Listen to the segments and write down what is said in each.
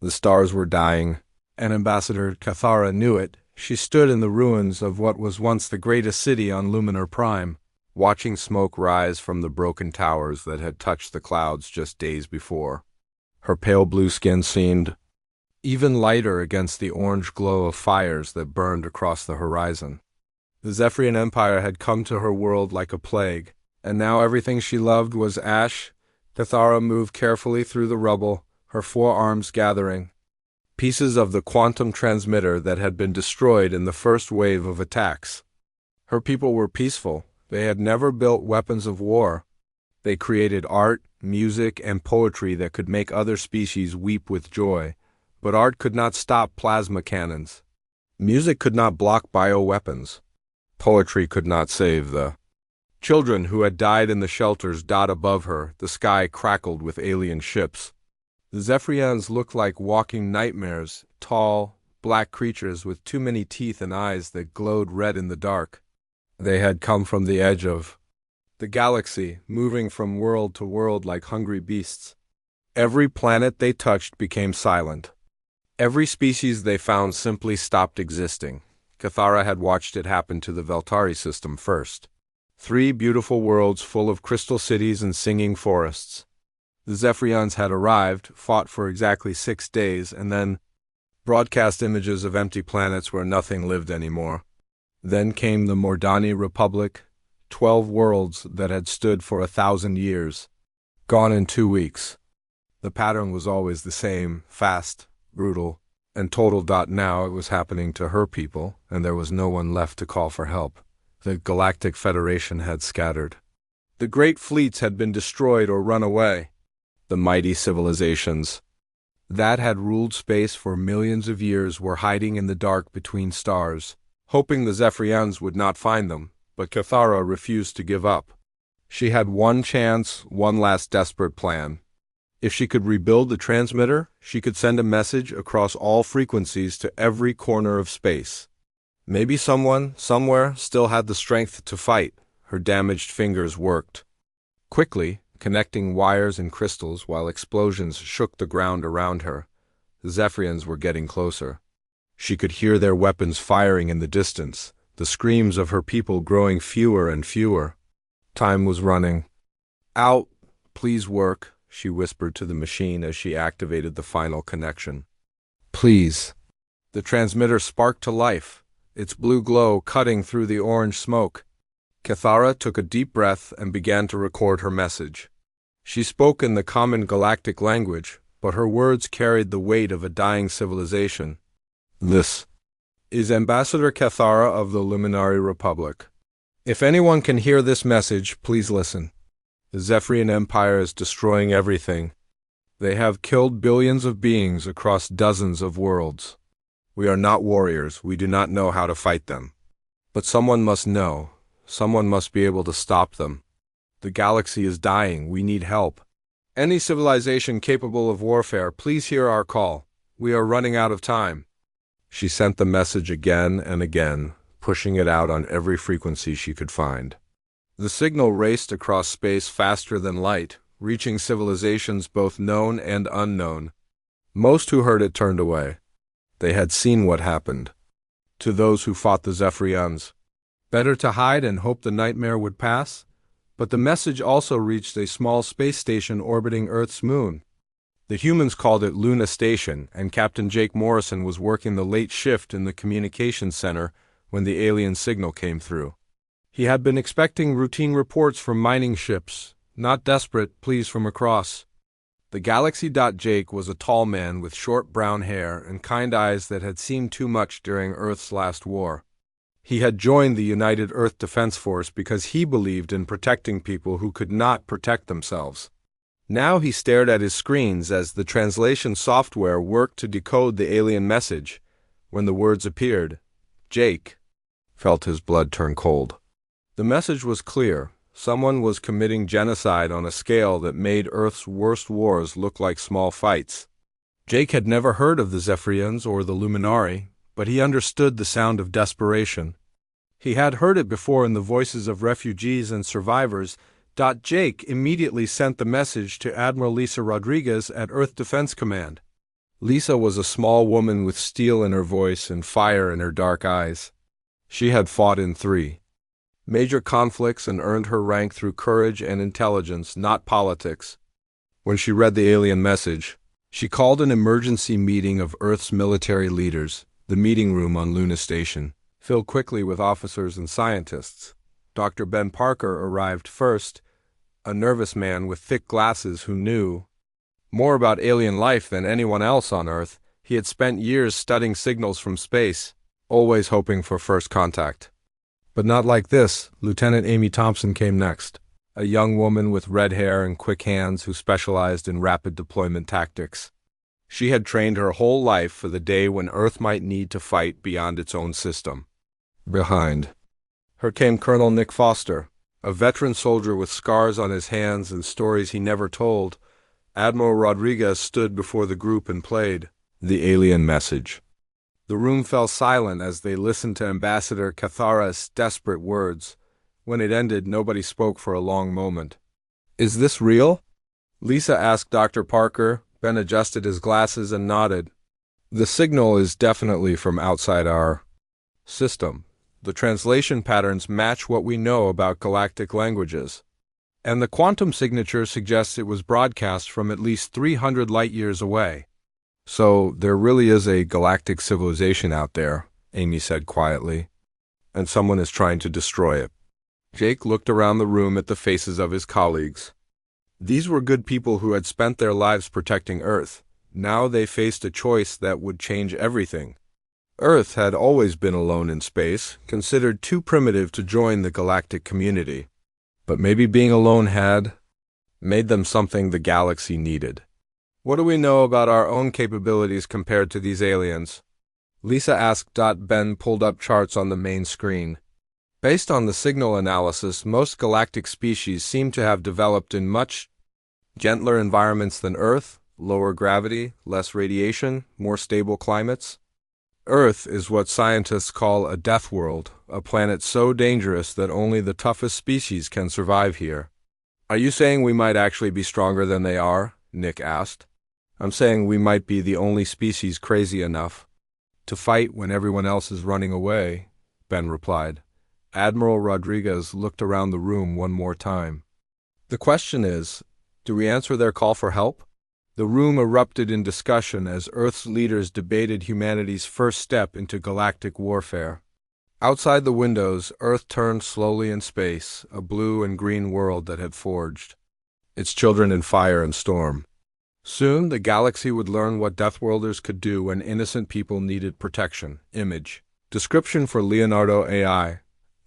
The stars were dying, and Ambassador Cathara knew it. She stood in the ruins of what was once the greatest city on Luminar Prime, watching smoke rise from the broken towers that had touched the clouds just days before. Her pale blue skin seemed even lighter against the orange glow of fires that burned across the horizon. The Zephyrian Empire had come to her world like a plague, and now everything she loved was ash. Cathara moved carefully through the rubble, her forearms gathering pieces of the quantum transmitter that had been destroyed in the first wave of attacks. Her people were peaceful. They had never built weapons of war. They created art, music, and poetry that could make other species weep with joy. But art could not stop plasma cannons. Music could not block bioweapons. Poetry could not save the children who had died in the shelters. Above her, the sky crackled with alien ships. The Zephyrians looked like walking nightmares, tall, black creatures with too many teeth and eyes that glowed red in the dark. They had come from the edge of the galaxy, moving from world to world like hungry beasts. Every planet they touched became silent. Every species they found simply stopped existing. Cathara had watched it happen to the Veltari system first. 3 beautiful worlds full of crystal cities and singing forests. The Zephyrians had arrived, fought for exactly 6 days, and then broadcast images of empty planets where nothing lived anymore. Then came the Mordani Republic, 12 worlds that had stood for 1,000 years, gone in 2 weeks. The pattern was always the same, fast, brutal, and total. Now it was happening to her people, and there was no one left to call for help. The Galactic Federation had scattered. The great fleets had been destroyed or run away. The mighty civilizations that had ruled space for millions of years were hiding in the dark between stars, hoping the Zephyrians would not find them, but Cathara refused to give up. She had one chance, one last desperate plan. If she could rebuild the transmitter, she could send a message across all frequencies to every corner of space. Maybe someone, somewhere, still had the strength to fight. Her damaged fingers worked quickly, connecting wires and crystals while explosions shook the ground around her. The Zephyrians were getting closer. She could hear their weapons firing in the distance, the screams of her people growing fewer and fewer. Time was running out. Please work, she whispered to the machine as she activated the final connection. Please. The transmitter sparked to life, its blue glow cutting through the orange smoke. Cathara took a deep breath and began to record her message. She spoke in the common galactic language, but her words carried the weight of a dying civilization. This is Ambassador Cathara of the Luminary Republic. If anyone can hear this message, please listen. The Zephyrian Empire is destroying everything. They have killed billions of beings across dozens of worlds. We are not warriors. We do not know how to fight them. But someone must know. Someone must be able to stop them. The galaxy is dying. We need help. Any civilization capable of warfare, please hear our call. We are running out of time. She sent the message again and again, pushing it out on every frequency she could find. The signal raced across space faster than light, reaching civilizations both known and unknown. Most who heard it turned away. They had seen what happened to those who fought the Zephyrians. Better to hide and hope the nightmare would pass? But the message also reached a small space station orbiting Earth's moon. The humans called it Luna Station, and Captain Jake Morrison was working the late shift in the communications center when the alien signal came through. He had been expecting routine reports from mining ships, not desperate pleas from across the galaxy. Jake was a tall man with short brown hair and kind eyes that had seen too much during Earth's last war. He had joined the United Earth Defense Force because he believed in protecting people who could not protect themselves. Now he stared at his screens as the translation software worked to decode the alien message. When the words appeared, Jake felt his blood turn cold. The message was clear. Someone was committing genocide on a scale that made Earth's worst wars look like small fights. Jake had never heard of the Zephyrians or the Luminari, but he understood the sound of desperation. He had heard it before in the voices of refugees and survivors. Jake immediately sent the message to Admiral Lisa Rodriguez at Earth Defense Command. Lisa was a small woman with steel in her voice and fire in her dark eyes. She had fought in 3 major conflicts and earned her rank through courage and intelligence, not politics. When she read the alien message, she called an emergency meeting of Earth's military leaders. The meeting room on Luna Station filled quickly with officers and scientists. Dr. Ben Parker arrived first, a nervous man with thick glasses who knew more about alien life than anyone else on Earth. He had spent years studying signals from space, always hoping for first contact. But not like this. Lieutenant Amy Thompson came next, a young woman with red hair and quick hands who specialized in rapid deployment tactics. She had trained her whole life for the day when Earth might need to fight beyond its own system. Behind her came Colonel Nick Foster, a veteran soldier with scars on his hands and stories he never told. Admiral Rodriguez stood before the group and played the alien message. The room fell silent as they listened to Ambassador Cathara's desperate words. When it ended, nobody spoke for a long moment. "Is this real?" Lisa asked Dr. Parker. Ben adjusted his glasses and nodded. "The signal is definitely from outside our system. The translation patterns match what we know about galactic languages. And the quantum signature suggests it was broadcast from at least 300 light-years away. So there really is a galactic civilization out there," Amy said quietly, "and someone is trying to destroy it." Jake looked around the room at the faces of his colleagues. These were good people who had spent their lives protecting Earth. Now they faced a choice that would change everything. Earth had always been alone in space, considered too primitive to join the galactic community. But maybe being alone had made them something the galaxy needed. "What do we know about our own capabilities compared to these aliens?" Lisa asked. Ben pulled up charts on the main screen. Based on the signal analysis, most galactic species seem to have developed in much gentler environments than Earth, lower gravity, less radiation, more stable climates. Earth is what scientists call a death world, a planet so dangerous that only the toughest species can survive here. "Are you saying we might actually be stronger than they are?" Nick asked. "I'm saying we might be the only species crazy enough to fight when everyone else is running away," Ben replied. Admiral Rodriguez looked around the room one more time. "The question is, do we answer their call for help?" The room erupted in discussion as Earth's leaders debated humanity's first step into galactic warfare. Outside the windows, Earth turned slowly in space, a blue and green world that had forged its children in fire and storm. Soon, the galaxy would learn what Deathworlders could do when innocent people needed protection. Image. Description for Leonardo AI.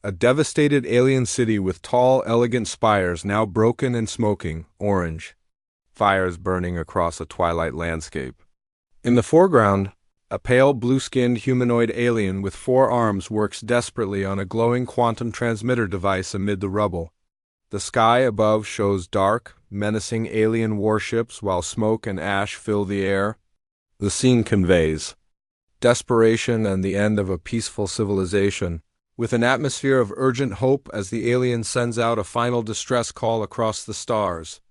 A devastated alien city with tall, elegant spires now broken and smoking, orange. Fires burning across a twilight landscape. In the foreground, a pale, blue-skinned humanoid alien with 4 arms works desperately on a glowing quantum transmitter device amid the rubble. The sky above shows dark, menacing alien warships while smoke and ash fill the air. The scene conveys desperation and the end of a peaceful civilization, with an atmosphere of urgent hope as the alien sends out a final distress call across the stars.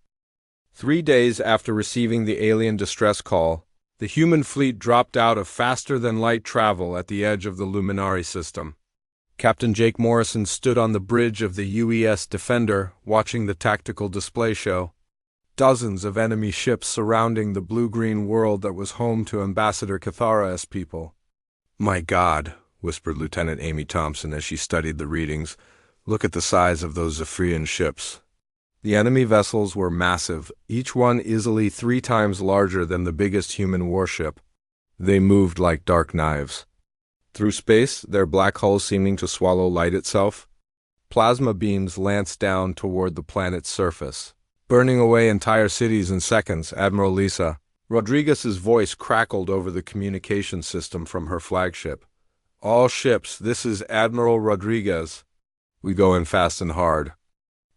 3 days after receiving the alien distress call, the human fleet dropped out of faster-than-light travel at the edge of the Luminari system. Captain Jake Morrison stood on the bridge of the UES Defender, watching the tactical display show. Dozens of enemy ships surrounding the blue-green world that was home to Ambassador Cathara's people. "My God," whispered Lieutenant Amy Thompson as she studied the readings. "Look at the size of those Zephyrian ships." The enemy vessels were massive, each one easily 3 times larger than the biggest human warship. They moved like dark knives through space, their black hulls seeming to swallow light itself. Plasma beams lanced down toward the planet's surface, burning away entire cities in seconds. Admiral Lisa Rodriguez's voice crackled over the communication system from her flagship. "All ships, this is Admiral Rodriguez. We go in fast and hard.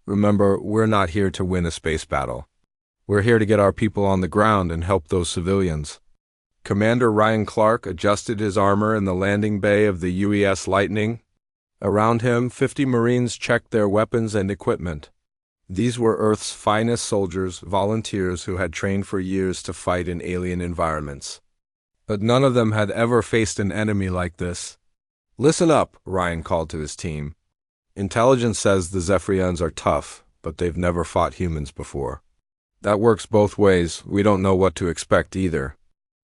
Remember, we're not here to win a space battle. We're here to get our people on the ground and help those civilians." Commander Ryan Clark adjusted his armor in the landing bay of the UES Lightning. Around him, 50 Marines checked their weapons and equipment. These were Earth's finest soldiers, volunteers who had trained for years to fight in alien environments. but none of them had ever faced an enemy like this. "Listen up," Ryan called to his team. "Intelligence says the Zephyrians are tough, but they've never fought humans before. That works both ways. We don't know what to expect either.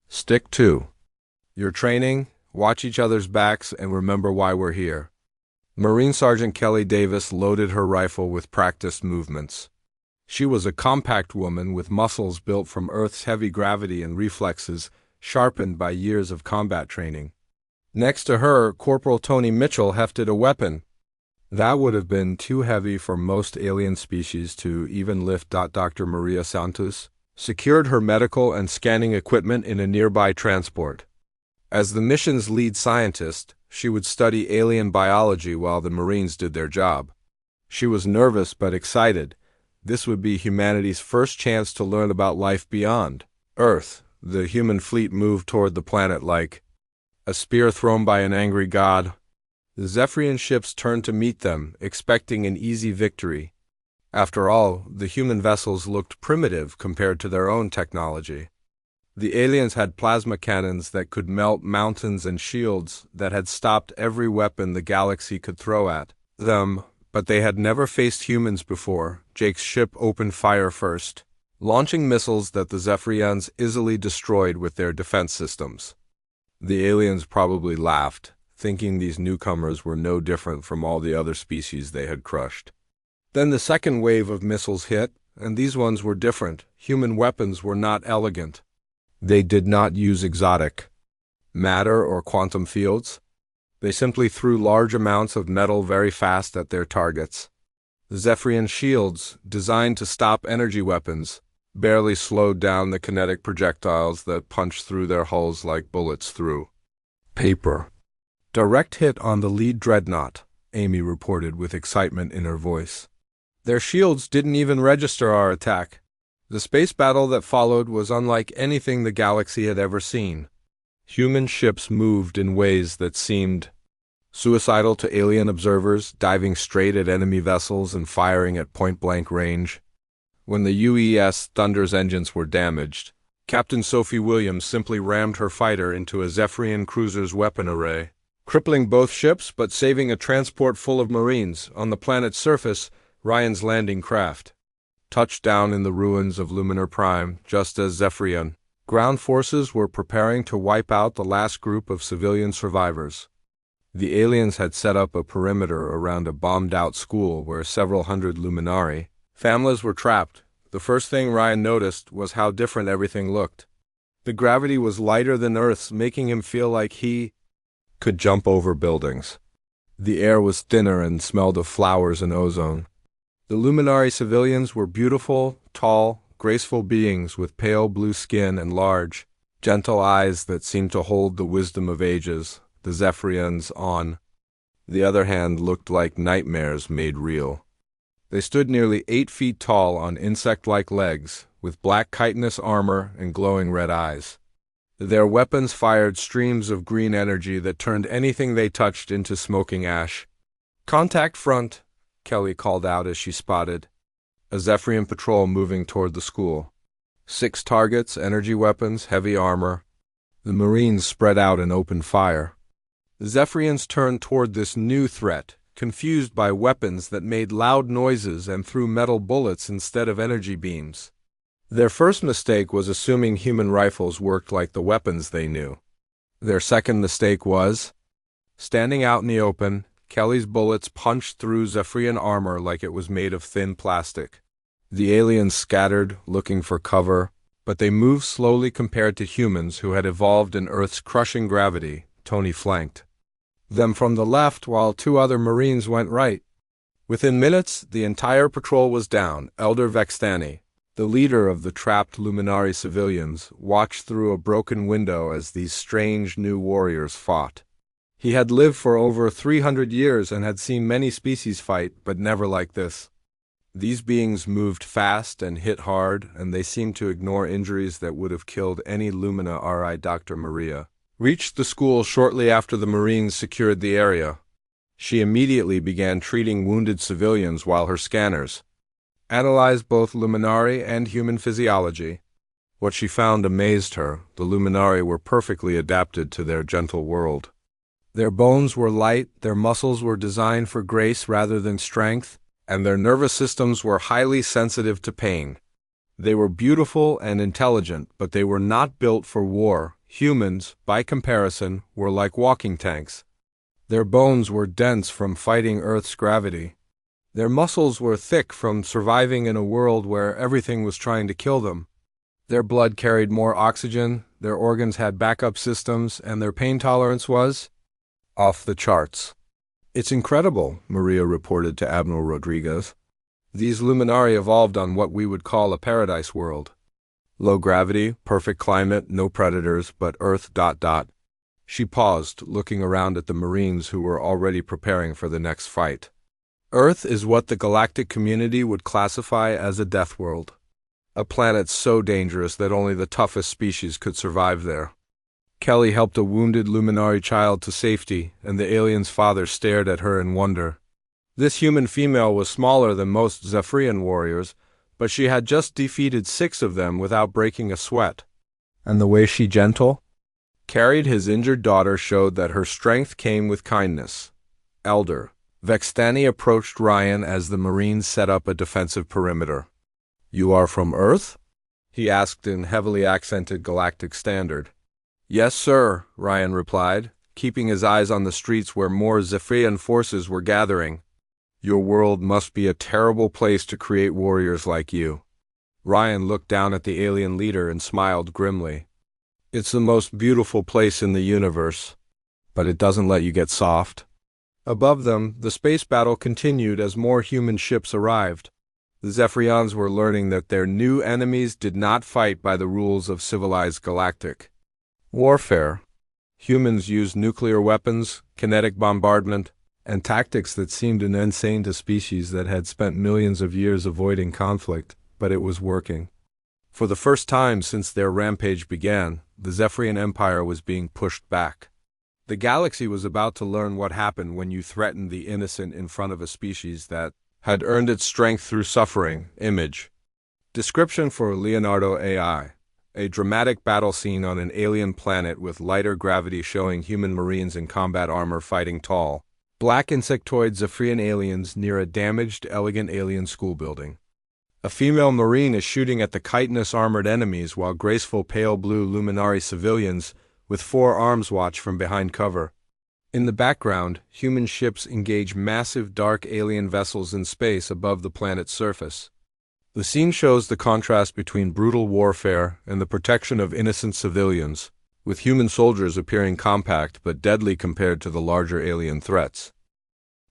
Stick to your training, watch each other's backs, and remember why we're here." Marine Sergeant Kelly Davis loaded her rifle with practiced movements. She was a compact woman with muscles built from Earth's heavy gravity and reflexes, sharpened by years of combat training. Next to her, Corporal Tony Mitchell hefted a weapon. That would have been too heavy for most alien species to even lift. Dr. Maria Santos secured her medical and scanning equipment in a nearby transport. As the mission's lead scientist, she would study alien biology while the Marines did their job. She was nervous but excited. This would be humanity's first chance to learn about life beyond Earth. The human fleet moved toward the planet like a spear thrown by an angry god. The Zephyrian ships turned to meet them, expecting an easy victory. After all, the human vessels looked primitive compared to their own technology. The aliens had plasma cannons that could melt mountains and shields that had stopped every weapon the galaxy could throw at them, but they had never faced humans before. Jake's ship opened fire first, launching missiles that the Zephyrians easily destroyed with their defense systems. The aliens probably laughed, thinking these newcomers were no different from all the other species they had crushed. Then the second wave of missiles hit, and these ones were different. Human weapons were not elegant. They did not use exotic matter or quantum fields. They simply threw large amounts of metal very fast at their targets. The Zephyrian shields, designed to stop energy weapons, barely slowed down the kinetic projectiles that punched through their hulls like bullets through paper. "Direct hit on the lead dreadnought," Amy reported with excitement in her voice. "Their shields didn't even register our attack." The space battle that followed was unlike anything the galaxy had ever seen. Human ships moved in ways that seemed suicidal to alien observers, diving straight at enemy vessels and firing at point-blank range. When the UES Thunder's engines were damaged, Captain Sophie Williams simply rammed her fighter into a Zephyrian cruiser's weapon array, crippling both ships but saving a transport full of Marines. On the planet's surface, Ryan's landing craft touched down in the ruins of Luminar Prime, just as Zephyrian ground forces were preparing to wipe out the last group of civilian survivors. The aliens had set up a perimeter around a bombed-out school where several hundred Luminari families were trapped. The first thing Ryan noticed was how different everything looked. The gravity was lighter than Earth's, making him feel like he could jump over buildings. The air was thinner and smelled of flowers and ozone. The Luminari civilians were beautiful, tall, graceful beings with pale blue skin and large, gentle eyes that seemed to hold the wisdom of ages. The Zephyrians, on the other hand, looked like nightmares made real. They stood nearly 8 feet tall on insect-like legs, with black chitinous armor and glowing red eyes. Their weapons fired streams of green energy that turned anything they touched into smoking ash. "Contact front," Kelly called out as she spotted a Zephyrian patrol moving toward the school. 6 targets, energy weapons, heavy armor. The Marines spread out and opened fire. The Zephyrians turned toward this new threat, confused by weapons that made loud noises and threw metal bullets instead of energy beams. Their first mistake was assuming human rifles worked like the weapons they knew. Their second mistake was standing out in the open. Kelly's bullets punched through Zephyrian armor like it was made of thin plastic. The aliens scattered, looking for cover, but they moved slowly compared to humans who had evolved in Earth's crushing gravity. Tony flanked them from the left while 2 other Marines went right. Within minutes, the entire patrol was down. Elder Vextani, the leader of the trapped Luminari civilians, watched through a broken window as these strange new warriors fought. He had lived for over 300 years and had seen many species fight, but never like this. These beings moved fast and hit hard, and they seemed to ignore injuries that would have killed any Lumina. R.I. Dr. Maria reached the school shortly after the Marines secured the area. She immediately began treating wounded civilians while her scanners analyzed both Luminari and human physiology. What she found amazed her. The Luminari were perfectly adapted to their gentle world. Their bones were light, their muscles were designed for grace rather than strength, and their nervous systems were highly sensitive to pain. They were beautiful and intelligent, but they were not built for war. Humans, by comparison, were like walking tanks. Their bones were dense from fighting Earth's gravity. Their muscles were thick from surviving in a world where everything was trying to kill them. Their blood carried more oxygen, their organs had backup systems, and their pain tolerance was off the charts. "It's incredible," Maria reported to Admiral Rodriguez. "These Luminari evolved on what we would call a paradise world. Low gravity, perfect climate, no predators, but Earth... She paused, looking around at the Marines who were already preparing for the next fight. Earth is what the galactic community would classify as a death world. A planet so dangerous that only the toughest species could survive there. Kelly helped a wounded Luminari child to safety, and the alien's father stared at her in wonder. This human female was smaller than most Zephyrian warriors, but she had just defeated 6 of them without breaking a sweat. And the way she carried his injured daughter showed that her strength came with kindness. Elder Vextani approached Ryan as the Marines set up a defensive perimeter. "You are from Earth?" he asked in heavily accented galactic standard. "Yes, sir," Ryan replied, keeping his eyes on the streets where more Zephyrian forces were gathering. "Your world must be a terrible place to create warriors like you." Ryan looked down at the alien leader and smiled grimly. "It's the most beautiful place in the universe, but it doesn't let you get soft." Above them, the space battle continued as more human ships arrived. The Zephyrians were learning that their new enemies did not fight by the rules of civilized galactic warfare. Humans used nuclear weapons, kinetic bombardment, and tactics that seemed insane to species that had spent millions of years avoiding conflict, but it was working. For the first time since their rampage began, the Zephyrian Empire was being pushed back. The galaxy was about to learn what happened when you threatened the innocent in front of a species that had earned its strength through suffering. Image. Description for Leonardo AI. A dramatic battle scene on an alien planet with lighter gravity showing human Marines in combat armor fighting tall, black insectoid Zephyrian aliens near a damaged, elegant alien school building. A female Marine is shooting at the chitinous armored enemies while graceful pale blue Luminari civilians with 4 arms watch from behind cover. In the background, human ships engage massive dark alien vessels in space above the planet's surface. The scene shows the contrast between brutal warfare and the protection of innocent civilians, with human soldiers appearing compact but deadly compared to the larger alien threats.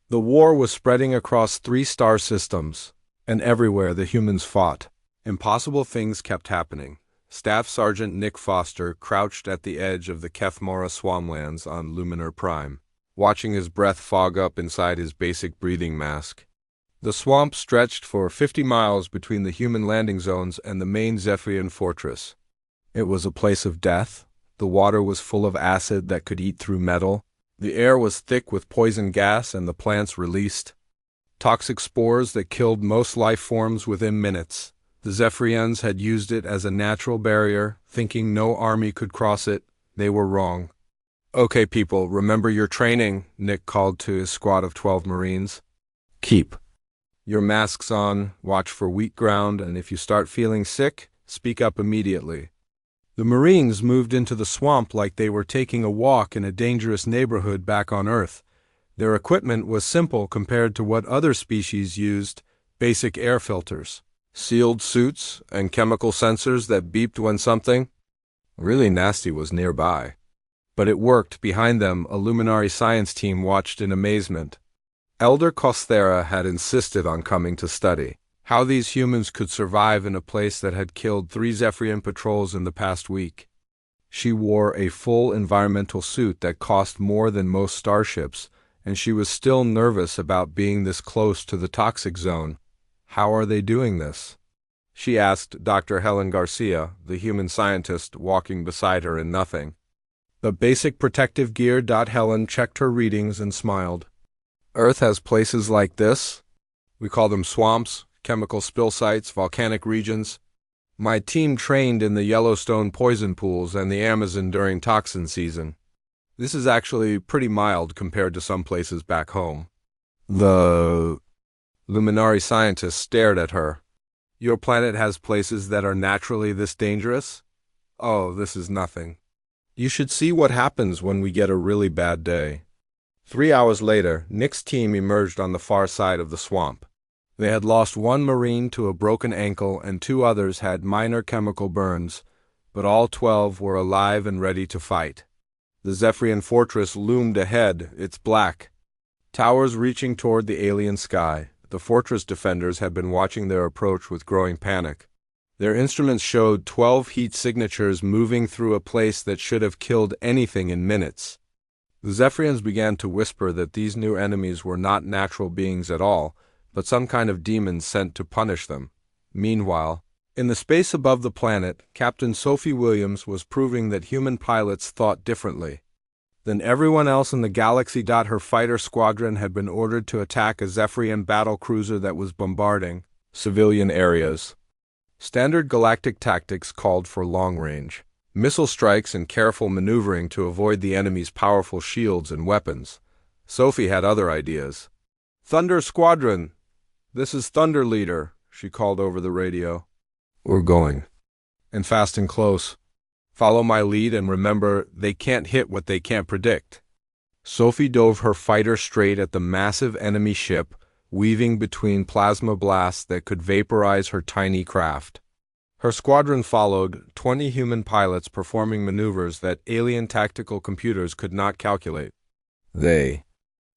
The war was spreading across 3 star systems, and everywhere the humans fought. Impossible things kept happening. Staff Sergeant Nick Foster crouched at the edge of the Kethmora swamplands on Luminar Prime, watching his breath fog up inside his basic breathing mask. The swamp stretched for 50 miles between the human landing zones and the main Zephyrian fortress. It was a place of death. The water was full of acid that could eat through metal. The air was thick with poison gas, and the plants released toxic spores that killed most life forms within minutes. The Zephyrians had used it as a natural barrier, thinking no army could cross it. They were wrong. "Okay, people, remember your training," Nick called to his squad of 12 Marines. "Keep your masks on, watch for weak ground, and if you start feeling sick, speak up immediately." The Marines moved into the swamp like they were taking a walk in a dangerous neighborhood back on Earth. Their equipment was simple compared to what other species used: basic air filters, sealed suits, and chemical sensors that beeped when something really nasty was nearby. But it worked. Behind them, a Luminari science team watched in amazement. Elder Costhera had insisted on coming to study how these humans could survive in a place that had killed 3 Zephyrian patrols in the past week. She wore a full environmental suit that cost more than most starships, and she was still nervous about being this close to the toxic zone. "How are they doing this?" she asked Dr. Helen Garcia, the human scientist, walking beside her in nothing. "The basic protective gear." Helen checked her readings and smiled. "Earth has places like this. We call them swamps, chemical spill sites, volcanic regions. My team trained in the Yellowstone poison pools and the Amazon during toxin season. This is actually pretty mild compared to some places back home." The Luminari scientist stared at her. "Your planet has places that are naturally this dangerous? Oh, this is nothing. You should see what happens when we get a really bad day." 3 hours later, Nick's team emerged on the far side of the swamp. They had lost one Marine to a broken ankle and 2 others had minor chemical burns, but all 12 were alive and ready to fight. The Zephyrian fortress loomed ahead, its black towers reaching toward the alien sky. The fortress defenders had been watching their approach with growing panic. Their instruments showed 12 heat signatures moving through a place that should have killed anything in minutes. The Zephyrians began to whisper that these new enemies were not natural beings at all, but some kind of demons sent to punish them. Meanwhile, in the space above the planet, Captain Sophie Williams was proving that human pilots thought differently than everyone else in the galaxy. Her fighter squadron had been ordered to attack a Zephyrian battle cruiser that was bombarding civilian areas. Standard galactic tactics called for long-range missile strikes and careful maneuvering to avoid the enemy's powerful shields and weapons. Sophie had other ideas. "Thunder Squadron! This is Thunder Leader," she called over the radio. "We're going. And fast and close. Follow my lead and remember, they can't hit what they can't predict." Sophie dove her fighter straight at the massive enemy ship, weaving between plasma blasts that could vaporize her tiny craft. Her squadron followed, 20 human pilots performing maneuvers that alien tactical computers could not calculate. They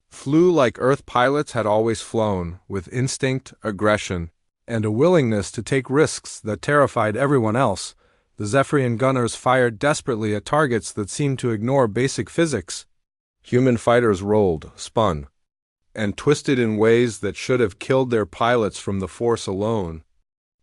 flew like Earth pilots had always flown, with instinct, aggression, and a willingness to take risks that terrified everyone else. The Zephyrian gunners fired desperately at targets that seemed to ignore basic physics. Human fighters rolled, spun, and twisted in ways that should have killed their pilots from the force alone.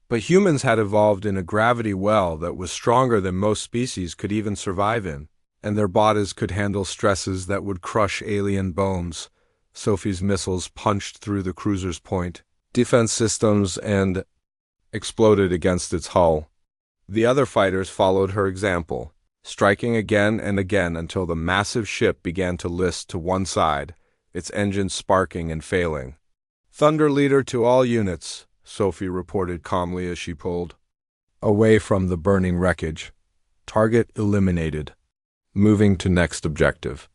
But humans had evolved in a gravity well that was stronger than most species could even survive in, and their bodies could handle stresses that would crush alien bones. Sophie's missiles punched through the cruiser's point, defense systems, and exploded against its hull. The other fighters followed her example, striking again and again until the massive ship began to list to one side, its engines sparking and failing. "Thunder Leader to all units," Sophie reported calmly as she pulled away from the burning wreckage. "Target eliminated. Moving to next objective."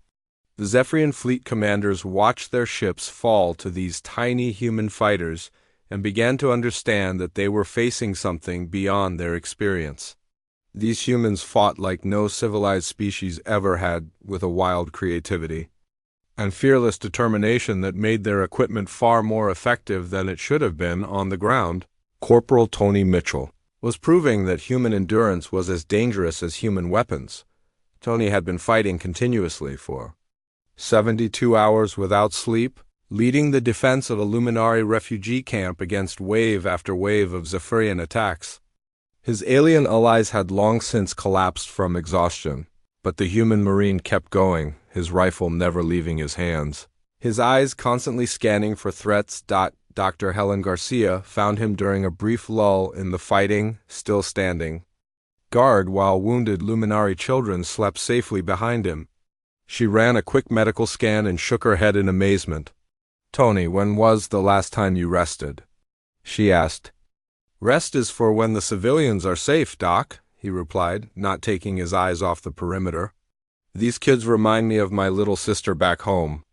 The Zephyrian fleet commanders watched their ships fall to these tiny human fighters and began to understand that they were facing something beyond their experience. These humans fought like no civilized species ever had, with a wild creativity and fearless determination that made their equipment far more effective than it should have been on the ground. Corporal Tony Mitchell was proving that human endurance was as dangerous as human weapons. Tony had been fighting continuously for 72 hours without sleep, leading the defense of a Luminari refugee camp against wave after wave of Zephyrian attacks. His alien allies had long since collapsed from exhaustion, but the human Marine kept going, his rifle never leaving his hands. His eyes constantly scanning for threats. Dr. Helen Garcia found him during a brief lull in the fighting, still standing guard while wounded Luminari children slept safely behind him. She ran a quick medical scan and shook her head in amazement. "Tony, when was the last time you rested?" she asked. "Rest is for when the civilians are safe, Doc," he replied, not taking his eyes off the perimeter. "These kids remind me of my little sister back home.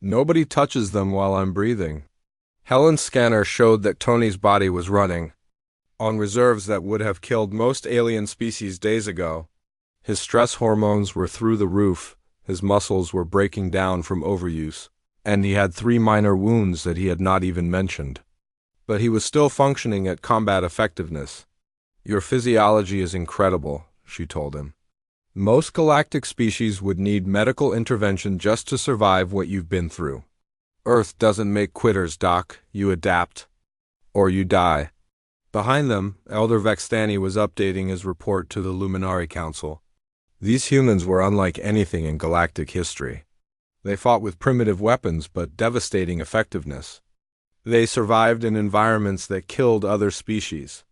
Nobody touches them while I'm breathing." Helen's scanner showed that Tony's body was running on reserves that would have killed most alien species days ago. His stress hormones were through the roof, his muscles were breaking down from overuse, and he had 3 minor wounds that he had not even mentioned. But he was still functioning at combat effectiveness. "Your physiology is incredible," she told him. "Most galactic species would need medical intervention just to survive what you've been through. Earth doesn't make quitters, Doc. You adapt. Or you die." Behind them, Elder Vextani was updating his report to the Luminari Council. These humans were unlike anything in galactic history. They fought with primitive weapons but devastating effectiveness. They survived in environments that killed other species.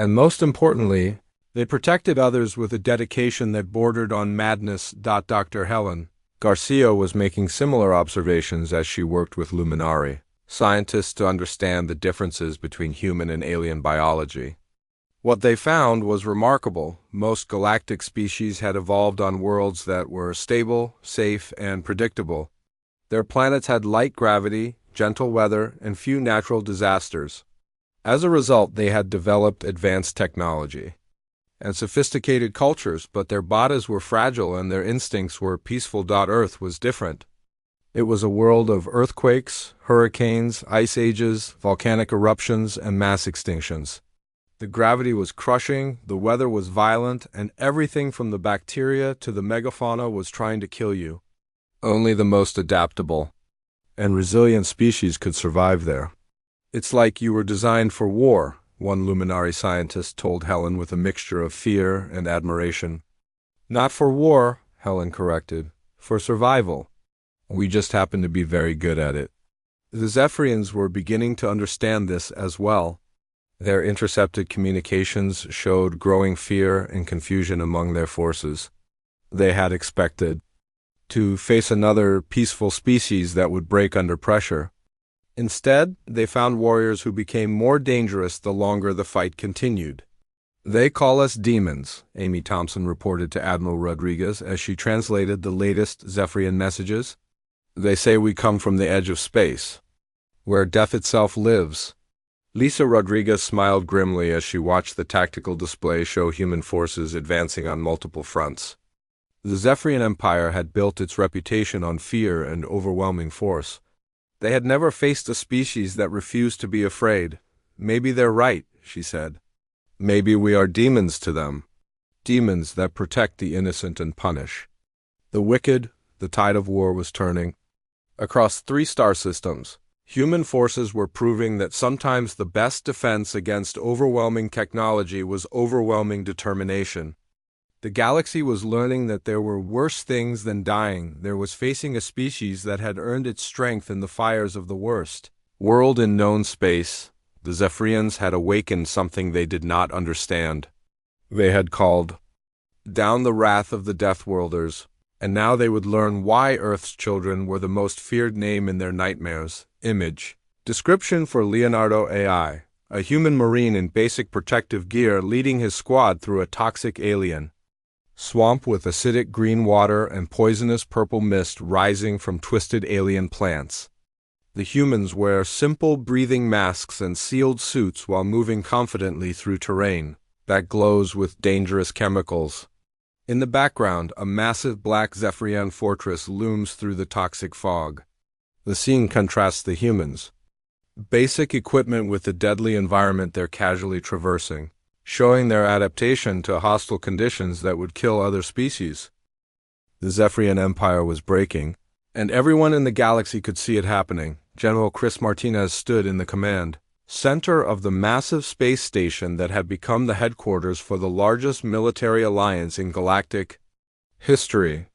And most importantly, they protected others with a dedication that bordered on madness. Dr. Helen Garcia was making similar observations as she worked with Luminari, scientists to understand the differences between human and alien biology. What they found was remarkable. Most galactic species had evolved on worlds that were stable, safe, and predictable. Their planets had light gravity, gentle weather, and few natural disasters. As a result, they had developed advanced technology and sophisticated cultures, but their bodies were fragile and their instincts were peaceful. Earth was different. It was a world of earthquakes, hurricanes, ice ages, volcanic eruptions, and mass extinctions. The gravity was crushing, the weather was violent, and everything from the bacteria to the megafauna was trying to kill you. Only the most adaptable and resilient species could survive there. It's like you were designed for war, one luminary scientist told Helen with a mixture of fear and admiration. Not for war, Helen corrected, for survival. We just happen to be very good at it. The Zephyrians were beginning to understand this as well. Their intercepted communications showed growing fear and confusion among their forces. They had expected to face another peaceful species that would break under pressure. Instead, they found warriors who became more dangerous the longer the fight continued. "They call us demons," Amy Thompson reported to Admiral Rodriguez as she translated the latest Zephyrian messages. "They say we come from the edge of space, where death itself lives." Lisa Rodriguez smiled grimly as she watched the tactical display show human forces advancing on multiple fronts. The Zephyrian Empire had built its reputation on fear and overwhelming force. They had never faced a species that refused to be afraid. "Maybe they're right," she said. "Maybe we are demons to them. Demons that protect the innocent and punish the wicked." The tide of war was turning. Across 3 star systems, human forces were proving that sometimes the best defense against overwhelming technology was overwhelming determination. The galaxy was learning that there were worse things than dying. There was facing a species that had earned its strength in the fires of the worst world in known space. The Zephyrians had awakened something they did not understand. They had called down the wrath of the Deathworlders, and now they would learn why Earth's children were the most feared name in their nightmares. Image description for Leonardo AI, a human marine in basic protective gear leading his squad through a toxic alien swamp with acidic green water and poisonous purple mist rising from twisted alien plants. The humans wear simple breathing masks and sealed suits while moving confidently through terrain that glows with dangerous chemicals. In the background, a massive black Zephyrian fortress looms through the toxic fog. The scene contrasts the humans' basic equipment with the deadly environment they're casually traversing, showing their adaptation to hostile conditions that would kill other species. The Zephyrian Empire was breaking, and everyone in the galaxy could see it happening. General Chris Martinez stood in the command center of the massive space station that had become the headquarters for the largest military alliance in galactic history.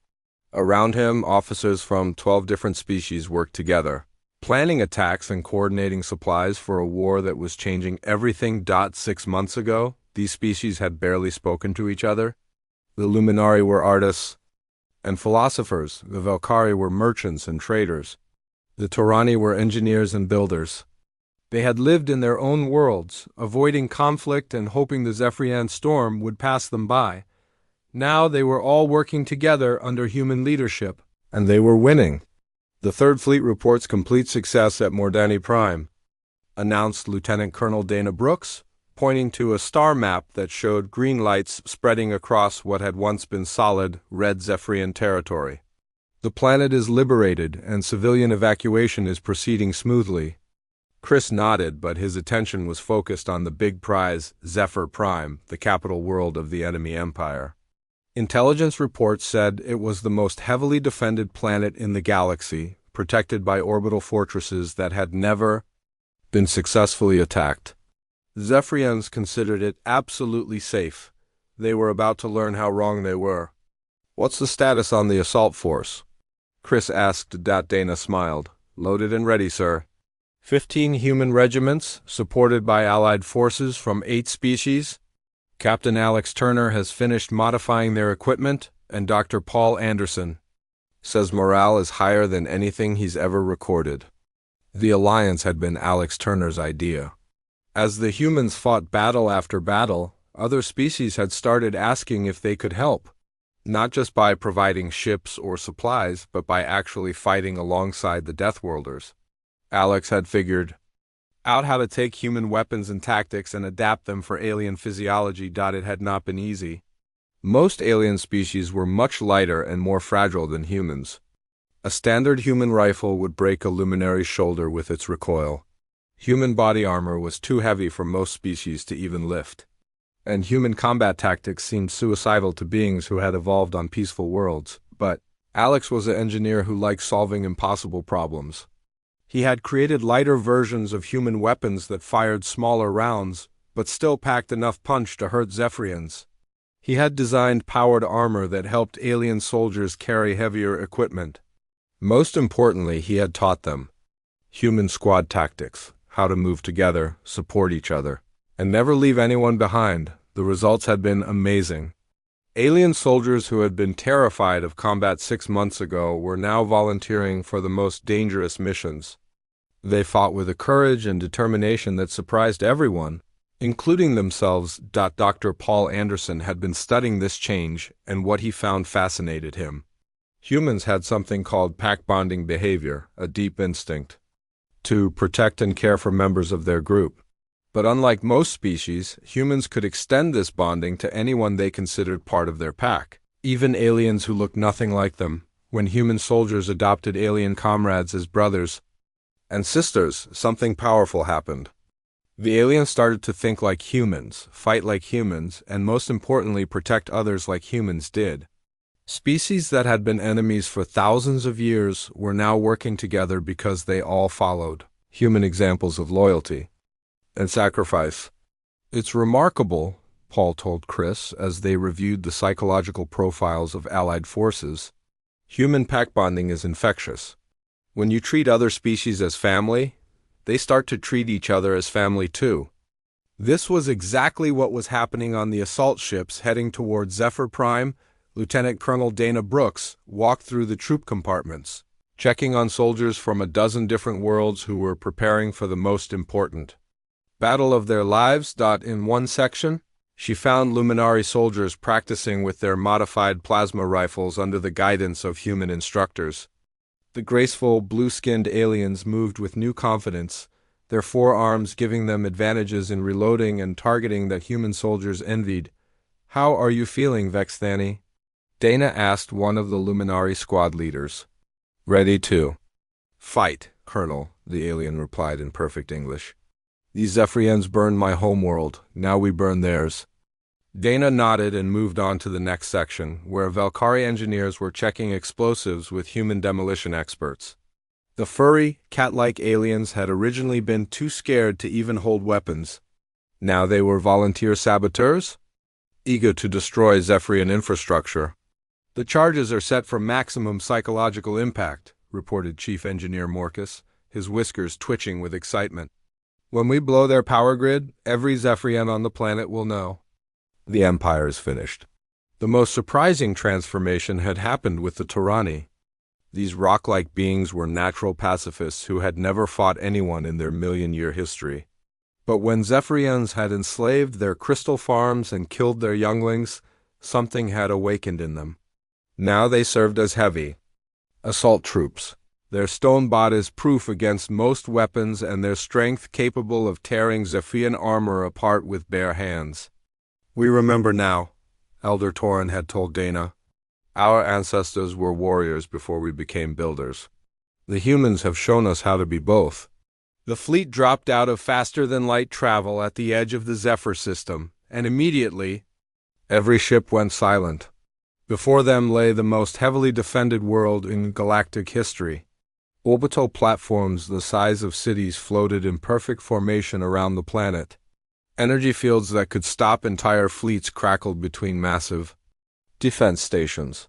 Around him, officers from 12 different species worked together, planning attacks and coordinating supplies for a war that was changing everything. 6 months ago, these species had barely spoken to each other. The Luminari were artists and philosophers, the Valkyrie were merchants and traders, the Taurani were engineers and builders. They had lived in their own worlds, avoiding conflict and hoping the Zephyrian storm would pass them by. Now they were all working together under human leadership, and they were winning. "The Third Fleet reports complete success at Mordani Prime," announced Lieutenant Colonel Dana Brooks, pointing to a star map that showed green lights spreading across what had once been solid red Zephyrian territory. "The planet is liberated, and civilian evacuation is proceeding smoothly." Chris nodded, but his attention was focused on the big prize, Zephyr Prime, the capital world of the enemy empire. Intelligence reports said it was the most heavily defended planet in the galaxy, protected by orbital fortresses that had never been successfully attacked. Zephyrians considered it absolutely safe. They were about to learn how wrong they were. "What's the status on the assault force?" Chris asked. Dana smiled. "Loaded and ready, sir. 15 human regiments, supported by allied forces from 8 species. Captain Alex Turner has finished modifying their equipment, and Dr. Paul Anderson says morale is higher than anything he's ever recorded. The alliance had been Alex Turner's idea. As the humans fought battle after battle, other species had started asking if they could help, not just by providing ships or supplies, but by actually fighting alongside the Deathworlders. Alex had figured out how to take human weapons and tactics and adapt them for alien physiology. It had not been easy. Most alien species were much lighter and more fragile than humans. A standard human rifle would break a luminary's shoulder with its recoil. Human body armor was too heavy for most species to even lift. And human combat tactics seemed suicidal to beings who had evolved on peaceful worlds. But Alex was an engineer who liked solving impossible problems. He had created lighter versions of human weapons that fired smaller rounds, but still packed enough punch to hurt Zephyrians. He had designed powered armor that helped alien soldiers carry heavier equipment. Most importantly, he had taught them human squad tactics, how to move together, support each other, and never leave anyone behind. The results had been amazing. Alien soldiers who had been terrified of combat 6 months ago were now volunteering for the most dangerous missions. They fought with a courage and determination that surprised everyone, including themselves. Dr. Paul Anderson had been studying this change, and what he found fascinated him. Humans had something called pack bonding behavior, a deep instinct to protect and care for members of their group. But unlike most species, humans could extend this bonding to anyone they considered part of their pack, even aliens who looked nothing like them. When human soldiers adopted alien comrades as brothers and sisters, something powerful happened. The aliens started to think like humans, fight like humans, and most importantly, protect others like humans did. Species that had been enemies for thousands of years were now working together because they all followed human examples of loyalty and sacrifice. It's remarkable, Paul told Chris as they reviewed the psychological profiles of allied forces. Human pack bonding is infectious. When you treat other species as family, they start to treat each other as family too. This was exactly what was happening on the assault ships heading towards Zephyr Prime. Lieutenant Colonel Dana Brooks walked through the troop compartments, checking on soldiers from a dozen different worlds who were preparing for the most important battle of their lives. In one section, she found Luminary soldiers practicing with their modified plasma rifles under the guidance of human instructors. The graceful, blue-skinned aliens moved with new confidence, their forearms giving them advantages in reloading and targeting that human soldiers envied. "How are you feeling, Vexthani?" Dana asked one of the Luminary squad leaders. "Ready to fight, Colonel," the alien replied in perfect English. "These Zephyrians burned my homeworld, now we burn theirs." Dana nodded and moved on to the next section, where Valkyrie engineers were checking explosives with human demolition experts. The furry, cat-like aliens had originally been too scared to even hold weapons. Now they were volunteer saboteurs, eager to destroy Zephyrian infrastructure. "The charges are set for maximum psychological impact," reported Chief Engineer Morcus, his whiskers twitching with excitement. "When we blow their power grid, every Zephyrian on the planet will know the Empire is finished." The most surprising transformation had happened with the Turani. These rock-like beings were natural pacifists who had never fought anyone in their million-year history. But when Zephyrians had enslaved their crystal farms and killed their younglings, something had awakened in them. Now they served as heavy assault troops, their stone bodies proof against most weapons and their strength capable of tearing Zephyrian armor apart with bare hands. "We remember now," Elder Torin had told Dana. "Our ancestors were warriors before we became builders. The humans have shown us how to be both." The fleet dropped out of faster-than-light travel at the edge of the Zephyr system, and immediately, every ship went silent. Before them lay the most heavily defended world in galactic history. Orbital platforms the size of cities floated in perfect formation around the planet. Energy fields that could stop entire fleets crackled between massive defense stations.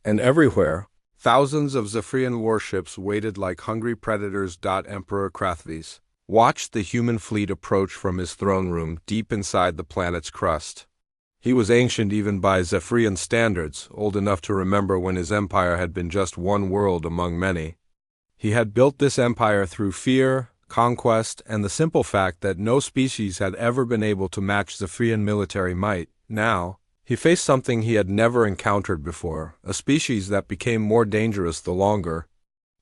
And everywhere, Thousands of Zephyrian warships waited like hungry predators. Emperor Krathves watched the human fleet approach from his throne room deep inside the planet's crust. He was ancient even by Zephyrian standards, old enough to remember when his empire had been just one world among many. He had built this empire through fear, conquest, and the simple fact that no species had ever been able to match Zephyrian military might. Now, he faced something he had never encountered before, a species that became more dangerous the longer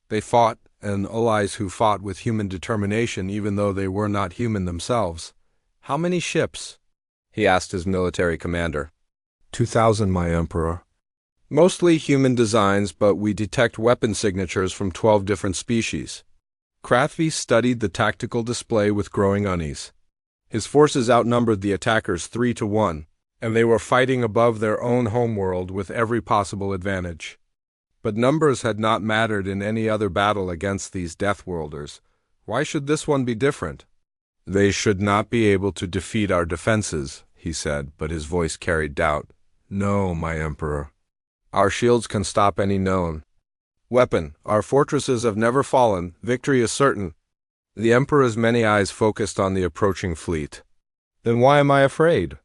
they fought, and allies who fought with human determination even though they were not human themselves. "How many ships?" he asked his military commander. 2,000, my emperor. Mostly human designs, but we detect weapon signatures from 12 different species. Krathves studied the tactical display with growing unease. His forces outnumbered the attackers 3-1, and they were fighting above their own homeworld with every possible advantage. But numbers had not mattered in any other battle against these Deathworlders. Why should this one be different? "They should not be able to defeat our defenses," he said, but his voice carried doubt. "No, my emperor. Our shields can stop any known weapon. Our fortresses have never fallen. Victory is certain." The emperor's many eyes focused on the approaching fleet. "Then why am I afraid?"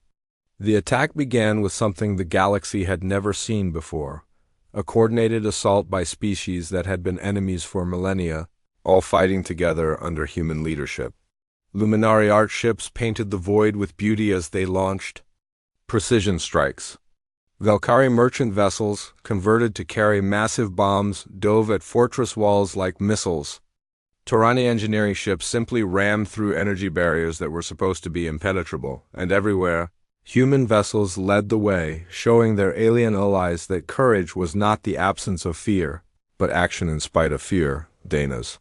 The attack began with something the galaxy had never seen before. A coordinated assault by species that had been enemies for millennia, all fighting together under human leadership. Luminary art ships painted the void with beauty as they launched precision strikes. Valkyrie merchant vessels, converted to carry massive bombs, dove at fortress walls like missiles. Taurani engineering ships simply rammed through energy barriers that were supposed to be impenetrable, and everywhere, human vessels led the way, showing their alien allies that courage was not the absence of fear, but action in spite of fear. Dana's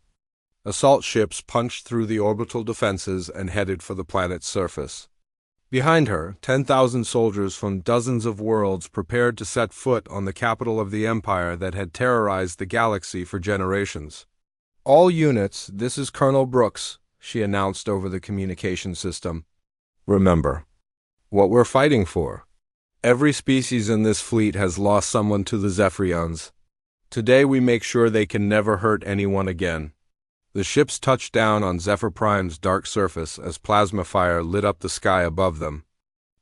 assault ships punched through the orbital defenses and headed for the planet's surface. Behind her, 10,000 soldiers from dozens of worlds prepared to set foot on the capital of the empire that had terrorized the galaxy for generations. "All units, this is Colonel Brooks," she announced over the communication system. "Remember what we're fighting for. Every species in this fleet has lost someone to the Zephyrians. Today we make sure they can never hurt anyone again." The ships touched down on Zephyr Prime's dark surface as plasma fire lit up the sky above them.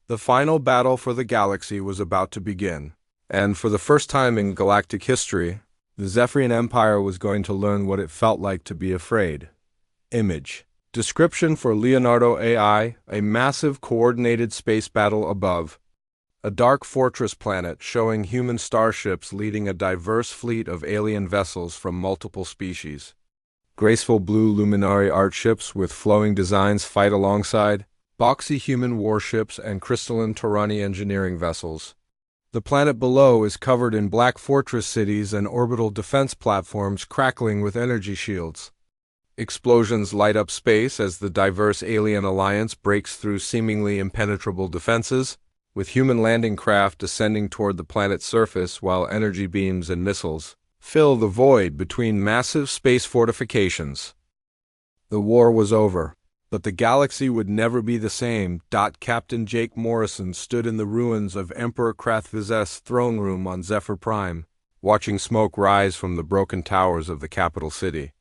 The final battle for the galaxy was about to begin, and for the first time in galactic history, the Zephyrian Empire was going to learn what it felt like to be afraid. Image. Description for Leonardo AI, a massive coordinated space battle above. A dark fortress planet showing human starships leading a diverse fleet of alien vessels from multiple species. Graceful blue luminary art ships with flowing designs fight alongside boxy human warships and crystalline Taurani engineering vessels. The planet below is covered in black fortress cities and orbital defense platforms crackling with energy shields. Explosions light up space as the diverse alien alliance breaks through seemingly impenetrable defenses, with human landing craft descending toward the planet's surface while energy beams and missiles fill the void between massive space fortifications. The war was over, but the galaxy would never be the same. Captain Jake Morrison stood in the ruins of Emperor Krathves' throne room on Zephyr Prime, watching smoke rise from the broken towers of the capital city.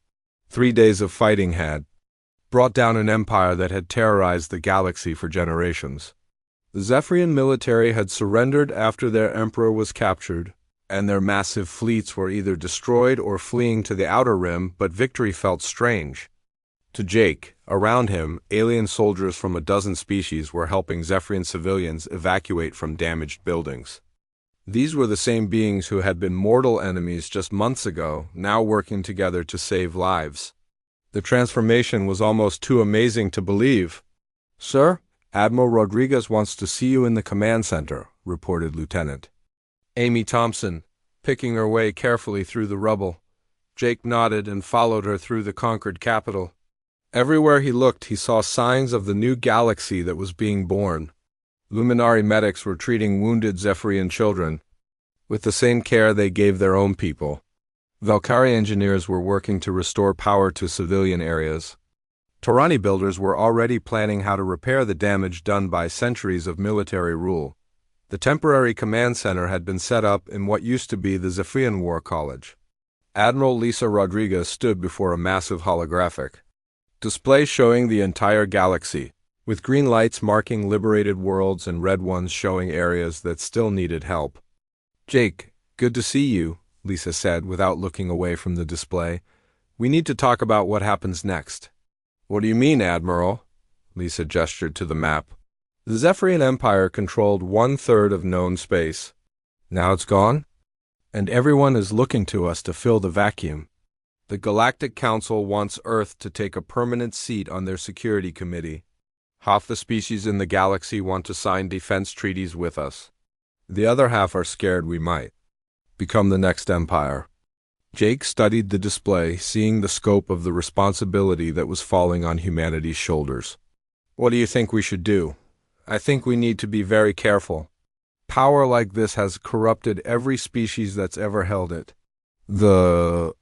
3 days of fighting had brought down an empire that had terrorized the galaxy for generations. The Zephyrian military had surrendered after their emperor was captured, and their massive fleets were either destroyed or fleeing to the outer rim, but victory felt strange. To Jake, around him, alien soldiers from a dozen species were helping Zephyrian civilians evacuate from damaged buildings. These were the same beings who had been mortal enemies just months ago, now working together to save lives. The transformation was almost too amazing to believe. "Sir, Admiral Rodriguez wants to see you in the command center," reported Lieutenant Amy Thompson, picking her way carefully through the rubble. Jake nodded and followed her through the conquered capital. Everywhere he looked, he saw signs of the new galaxy that was being born. Luminary medics were treating wounded Zephyrian children with the same care they gave their own people. Valkyrie engineers were working to restore power to civilian areas. Taurani builders were already planning how to repair the damage done by centuries of military rule. The temporary command center had been set up in what used to be the HFY War College. Admiral Lisa Rodriguez stood before a massive holographic display showing the entire galaxy, with green lights marking liberated worlds and red ones showing areas that still needed help. "Jake, good to see you," Lisa said without looking away from the display. "We need to talk about what happens next." "What do you mean, Admiral?" Lisa gestured to the map. The Zephyrian Empire controlled 1/3 of known space. Now it's gone? And everyone is looking to us to fill the vacuum. The Galactic Council wants Earth to take a permanent seat on their security committee. Half the species in the galaxy want to sign defense treaties with us. The other half are scared we might become the next empire. Jake studied the display, seeing the scope of the responsibility that was falling on humanity's shoulders. "What do you think we should do?" "I think we need to be very careful. Power like this has corrupted every species that's ever held it." The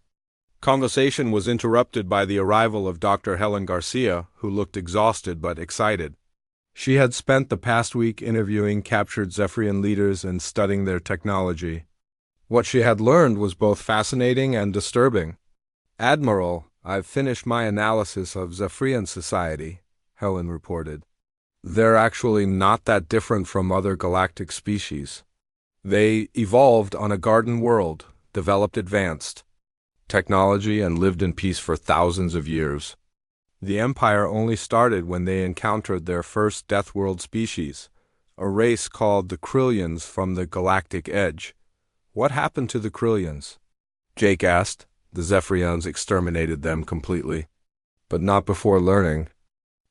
conversation was interrupted by the arrival of Dr. Helen Garcia, who looked exhausted but excited. She had spent the past week interviewing captured Zephyrian leaders and studying their technology. What she had learned was both fascinating and disturbing. "Admiral, I've finished my analysis of Zephyrian society," Helen reported. "They're actually not that different from other galactic species. They evolved on a garden world, developed advanced technology, and lived in peace for thousands of years. The Empire only started when they encountered their first Deathworld species, a race called the Krillians from the galactic edge." "What happened to the Krillians?" Jake asked. "The Zephyrians exterminated them completely, but not before learning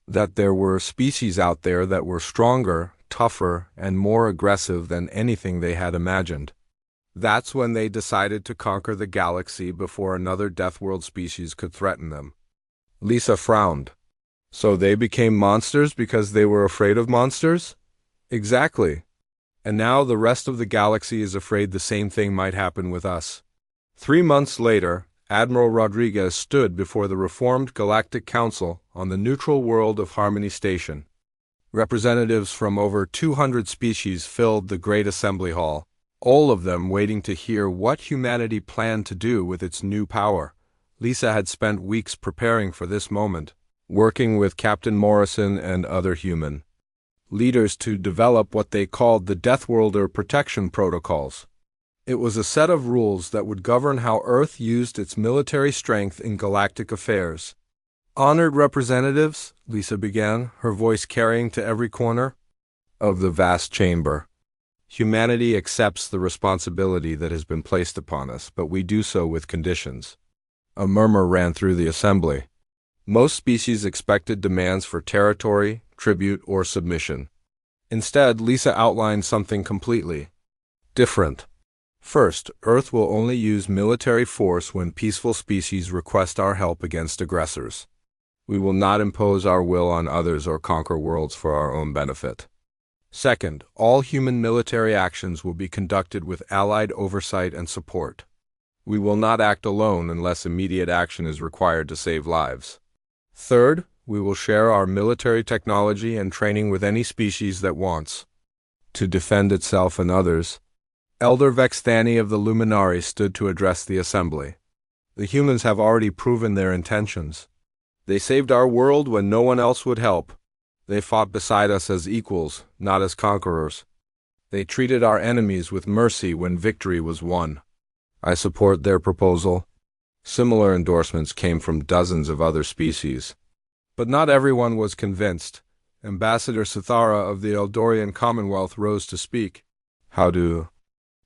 that there were species out there that were stronger, tougher, and more aggressive than anything they had imagined. That's when they decided to conquer the galaxy before another Deathworld species could threaten them." Lisa frowned. "So they became monsters because they were afraid of monsters?" "Exactly. And now the rest of the galaxy is afraid the same thing might happen with us." 3 months later, Admiral Rodriguez stood before the reformed Galactic Council on the neutral world of Harmony Station. Representatives from over 200 species filled the Great Assembly Hall, all of them waiting to hear what humanity planned to do with its new power. Lisa had spent weeks preparing for this moment, working with Captain Morrison and other human leaders to develop what they called the Deathworlder Protection Protocols. It was a set of rules that would govern how Earth used its military strength in galactic affairs. "Honored representatives," Lisa began, her voice carrying to every corner of the vast chamber. "Humanity accepts the responsibility that has been placed upon us, but we do so with conditions." A murmur ran through the assembly. Most species expected demands for territory, tribute, or submission. Instead, Lisa outlined something completely different. "First, Earth will only use military force when peaceful species request our help against aggressors. We will not impose our will on others or conquer worlds for our own benefit. Second, all human military actions will be conducted with allied oversight and support. We will not act alone unless immediate action is required to save lives. Third, we will share our military technology and training with any species that wants to defend itself and others." Elder Vexthani of the Luminari stood to address the assembly. "The humans have already proven their intentions. They saved our world when no one else would help. They fought beside us as equals, not as conquerors. They treated our enemies with mercy when victory was won. I support their proposal." Similar endorsements came from dozens of other species. But not everyone was convinced. Ambassador Sithara of the Eldorian Commonwealth rose to speak. "How do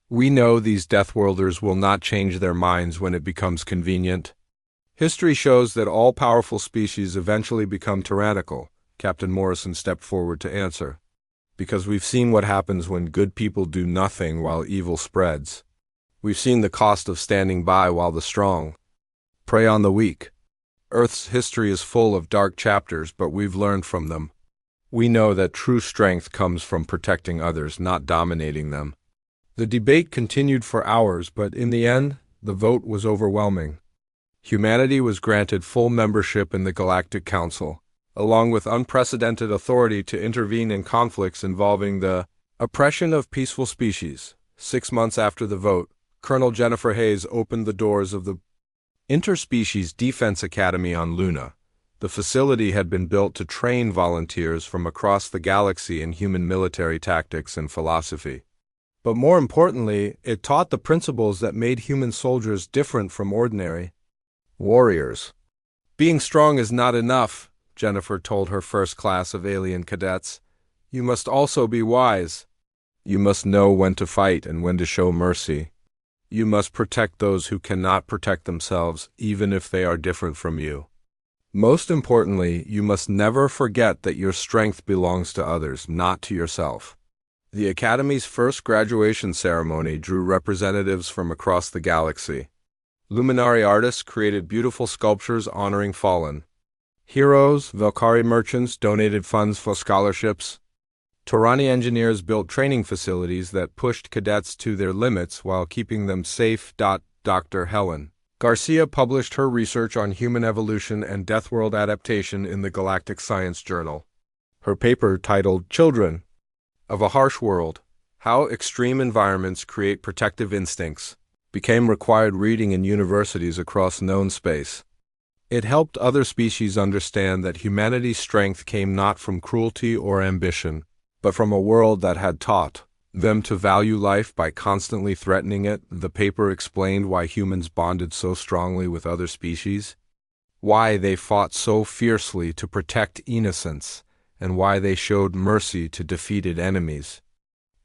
we know these Deathworlders will not change their minds when it becomes convenient? History shows that all powerful species eventually become tyrannical," Captain Morrison stepped forward to answer. "Because we've seen what happens when good people do nothing while evil spreads. We've seen the cost of standing by while the strong prey on the weak. Earth's history is full of dark chapters, but we've learned from them. We know that true strength comes from protecting others, not dominating them." The debate continued for hours, but in the end, the vote was overwhelming. Humanity was granted full membership in the Galactic Council, along with unprecedented authority to intervene in conflicts involving the Oppression of peaceful species. 6 months after the vote, Colonel Jennifer Hayes opened the doors of the Interspecies Defense Academy on Luna. The facility had been built to train volunteers from across the galaxy in human military tactics and philosophy. But more importantly, it taught the principles that made human soldiers different from ordinary warriors. Being strong is not enough, Jennifer told her first class of alien cadets. You must also be wise. You must know when to fight and when to show mercy. You must protect those who cannot protect themselves, even if they are different from you. Most importantly, you must never forget that your strength belongs to others, not to yourself. The Academy's first graduation ceremony drew representatives from across the galaxy. Luminary artists created beautiful sculptures honoring fallen heroes. Valkyrie merchants donated funds for scholarships. Torani engineers built training facilities that pushed cadets to their limits while keeping them safe. Dr. Helen Garcia published her research on human evolution and Deathworld adaptation in the Galactic Science Journal. Her paper, titled Children of a Harsh World: How Extreme Environments Create Protective Instincts, became required reading in universities across known space. It helped other species understand that humanity's strength came not from cruelty or ambition, but from a world that had taught them to value life by constantly threatening it. The paper explained why humans bonded so strongly with other species, why they fought so fiercely to protect innocence, and why they showed mercy to defeated enemies.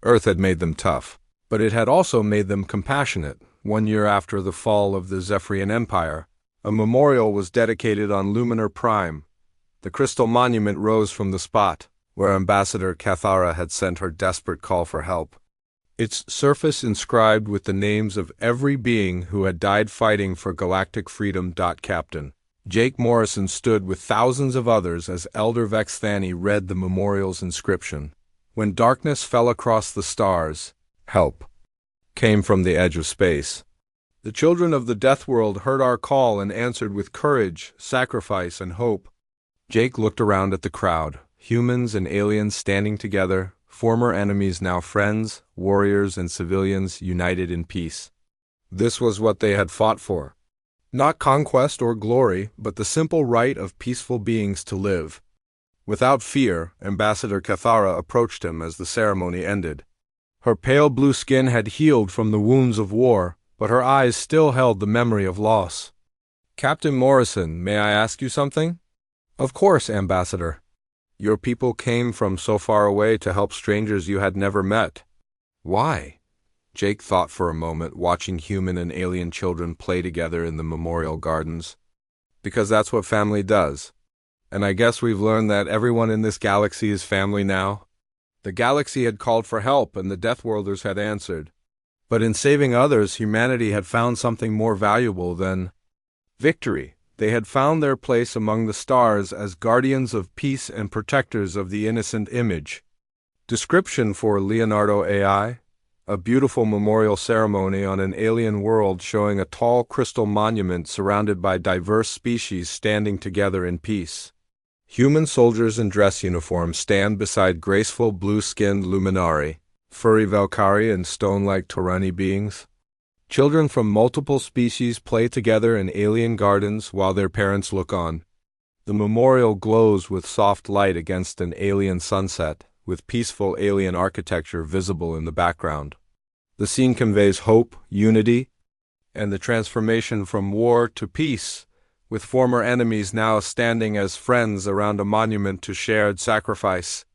Earth had made them tough, but it had also made them compassionate. 1 year after the fall of the Zephyrian Empire, a memorial was dedicated on Luminar Prime. The crystal monument rose from the spot where Ambassador Cathara had sent her desperate call for help, its surface inscribed with the names of every being who had died fighting for galactic freedom. Captain Jake Morrison stood with thousands of others as Elder Vex Thani read the memorial's inscription. When darkness fell across the stars, help came from the edge of space. The children of the Deathworld heard our call and answered with courage, sacrifice, and hope. Jake looked around at the crowd, humans and aliens standing together, former enemies now friends, warriors and civilians united in peace. This was what they had fought for. Not conquest or glory, but the simple right of peaceful beings to live. Without fear, Ambassador Cathara approached him as the ceremony ended. Her pale blue skin had healed from the wounds of war, but her eyes still held the memory of loss. Captain Morrison, may I ask you something? Of course, Ambassador. Your people came from so far away to help strangers you had never met. Why? Jake thought for a moment, watching human and alien children play together in the memorial gardens. Because that's what family does. And I guess we've learned that everyone in this galaxy is family now. The galaxy had called for help and the Deathworlders had answered. But in saving others, humanity had found something more valuable than victory. They had found their place among the stars as guardians of peace and protectors of the innocent image. Description for Leonardo AI: a beautiful memorial ceremony on an alien world showing a tall crystal monument surrounded by diverse species standing together in peace. Human soldiers in dress uniforms stand beside graceful blue-skinned Luminari, furry Valkyrie and stone-like Torani beings. Children from multiple species play together in alien gardens while their parents look on. The memorial glows with soft light against an alien sunset, with peaceful alien architecture visible in the background. The scene conveys hope, unity, and the transformation from war to peace, with former enemies now standing as friends around a monument to shared sacrifice.